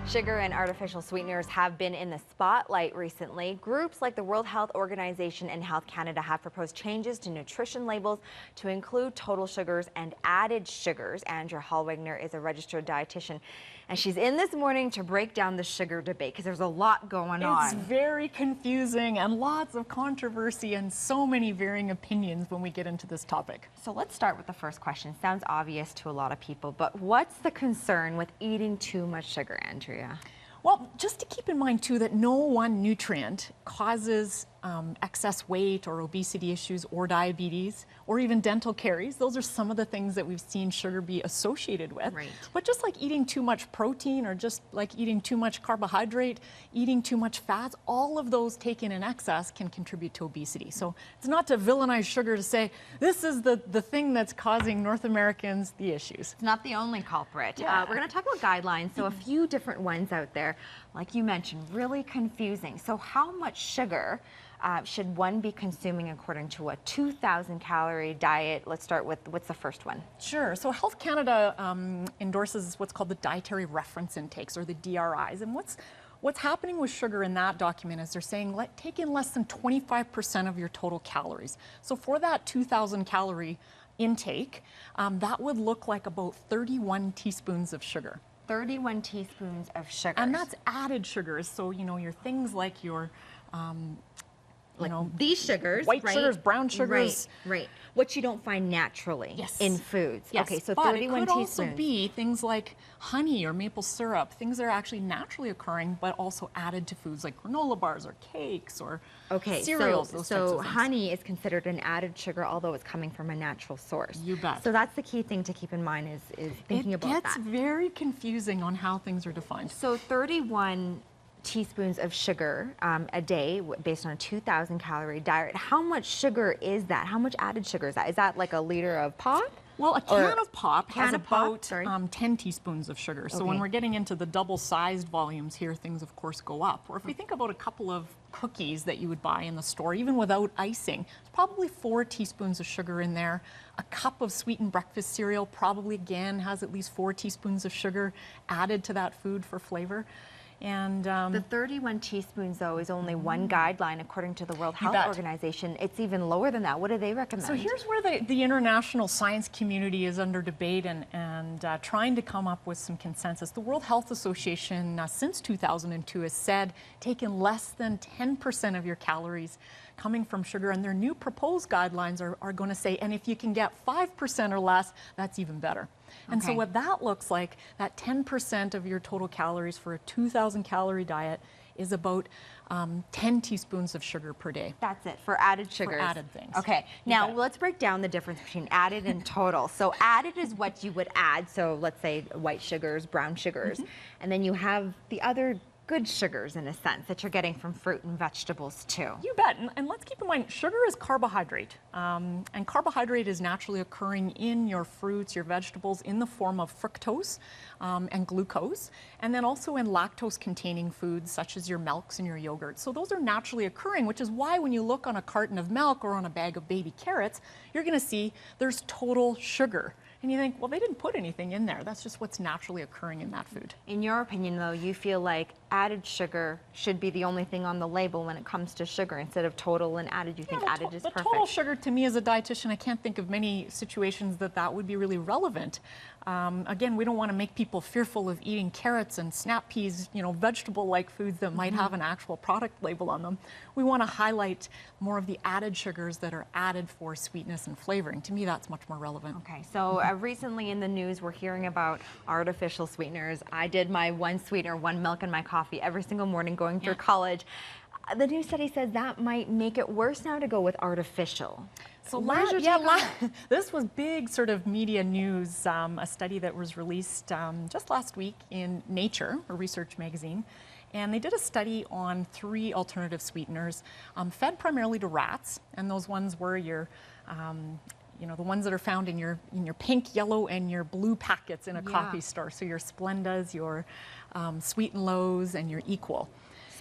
Sugar and artificial sweeteners have been in the spotlight recently. Groups like the World Health Organization and Health Canada have proposed changes to nutrition labels to include total sugars and added sugars. Andrea Holwegner is a registered dietitian, and she's in this morning to break down the sugar debate because there's a lot going on. It's very confusing and lots of controversy and so many varying opinions when we get into this topic. So let's start with the first question. Sounds obvious to a lot of people, but what's the concern with eating too much sugar, Andrea? Well, just to keep in mind too that no one nutrient causes excess weight or obesity issues or diabetes or even dental caries. Those are some of the things that we've seen sugar be associated with. Right. But just like eating too much protein or just like eating too much carbohydrate, eating too much fats, all of those taken in excess can contribute to obesity. So it's not to villainize sugar to say this is the thing that's causing North Americans the issues. It's not the only culprit. Yeah. We're going to talk about guidelines, so a few different ones out there, like you mentioned, really confusing. So how much sugar should one be consuming according to a 2,000 calorie diet? Let's start with, what's the first one? Sure. So Health Canada endorses what's called the dietary reference intakes, or the DRIs. And what's happening with sugar in that document is they're saying take in less than 25% of your total calories. So for that 2,000 calorie intake, that would look like about 31 teaspoons of sugar. 31 teaspoons of sugar. And that's added sugars. So, you know, your things like your these sugars, white right? sugars, brown sugars. Right. What you don't find naturally in foods. Yes. Okay, so but 31 it could teaspoons. also be things like honey or maple syrup, things that are actually naturally occurring, but also added to foods like granola bars or cakes or cereals. Those types of things. Honey is considered an added sugar, although it's coming from a natural source. You bet. So that's the key thing to keep in mind is thinking about that. It gets very confusing on how things are defined. So 31 teaspoons of sugar a day based on a 2,000 calorie diet. How much sugar is that? How much added sugar is that? Is that like a liter of pop? Well, a can of pop has about 10 teaspoons of sugar. So when we're getting into the double-sized volumes here, things of course go up. Or if we think about a couple of cookies that you would buy in the store, even without icing, there's probably 4 teaspoons of sugar in there. A cup of sweetened breakfast cereal probably again has at least 4 teaspoons of sugar added to that food for flavor. And the 31 teaspoons, though, is only one guideline according to the World Health Organization. It's even lower than that. What do they recommend? So here's where the international science community is under debate and trying to come up with some consensus. The World Health Association, since 2002, has said take in less than 10% of your calories coming from sugar, and their new proposed guidelines are going to say, and if you can get 5% or less, that's even better. And so what that looks like, that 10% of your total calories for a 2,000 calorie diet is about 10 teaspoons of sugar per day. That's it, for added sugars. For added things. Okay, now let's break down the difference between added and total. So added is what you would add, so let's say white sugars, brown sugars, and then you have the other good sugars, in a sense, that you're getting from fruit and vegetables too. You bet. And let's keep in mind, sugar is carbohydrate. And carbohydrate is naturally occurring in your fruits, your vegetables, in the form of fructose and glucose, and then also in lactose-containing foods such as your milks and your yogurt. So those are naturally occurring, which is why when you look on a carton of milk or on a bag of baby carrots, you're going to see there's total sugar. And you think, well, they didn't put anything in there. That's just what's naturally occurring in that food. In your opinion, though, you feel like added sugar should be the only thing on the label when it comes to sugar instead of total and added. You think added is perfect? Total sugar, to me as a dietitian, I can't think of many situations that would be really relevant. Again, we don't want to make people fearful of eating carrots and snap peas, you know, vegetable-like foods that might have an actual product label on them. We want to highlight more of the added sugars that are added for sweetness and flavoring. To me, that's much more relevant. Okay, so recently in the news, we're hearing about artificial sweeteners. I did my one sweetener, one milk in my coffee every single morning going through college. The new study says that might make it worse now to go with artificial. So this was big sort of media news, a study that was released just last week in Nature, a research magazine. And they did a study on 3 alternative sweeteners fed primarily to rats. And those ones were your you know, the ones that are found in your pink, yellow, and your blue packets in a coffee store. So your Splendas, your Sweet and Lows, and your Equal.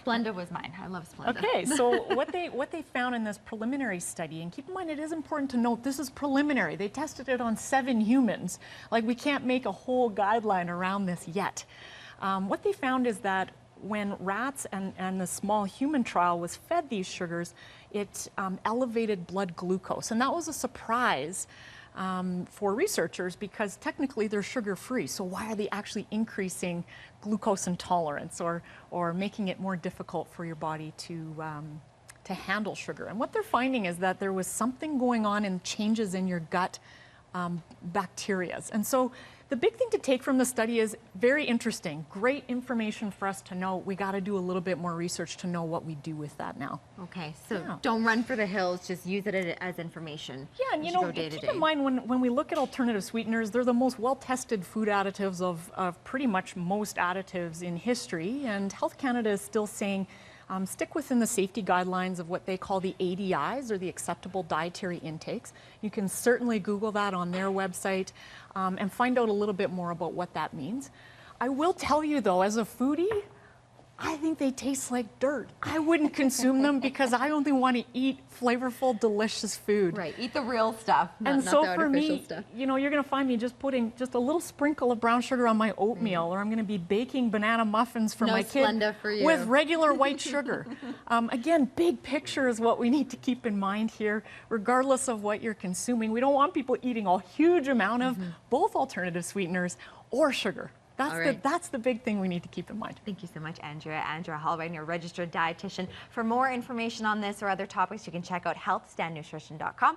Splenda was mine. I love Splenda. Okay, so what they found in this preliminary study, and keep in mind it is important to note this is preliminary. They tested it on 7 humans. Like, we can't make a whole guideline around this yet. What they found is that when rats and the small human trial was fed these sugars, it elevated blood glucose. And that was a surprise for researchers because technically they're sugar-free. So why are they actually increasing glucose intolerance or making it more difficult for your body to handle sugar? And what they're finding is that there was something going on in changes in your gut bacteria. And so the big thing to take from the study is very interesting, great information for us to know. We got to do a little bit more research to know what we do with that now. Okay, so don't run for the hills, just use it as information. Yeah, and you know, keep in mind when we look at alternative sweeteners, they're the most well-tested food additives of pretty much most additives in history, and Health Canada is still saying stick within the safety guidelines of what they call the ADIs, or the acceptable dietary intakes. You can certainly Google that on their website and find out a little bit more about what that means. I will tell you though, as a foodie, I think they taste like dirt. I wouldn't consume them because I only want to eat flavorful, delicious food. Right, eat the real stuff, not and so the for artificial me, stuff. you know, you're going to find me just putting just a little sprinkle of brown sugar on my oatmeal, or I'm going to be baking banana muffins for my kid with regular white sugar. Again, big picture is what we need to keep in mind here, regardless of what you're consuming. We don't want people eating a huge amount of both alternative sweeteners or sugar. That's the big thing we need to keep in mind. Thank you so much, Andrea. Andrea Holwegner, registered dietitian. For more information on this or other topics, you can check out healthstandnutrition.com.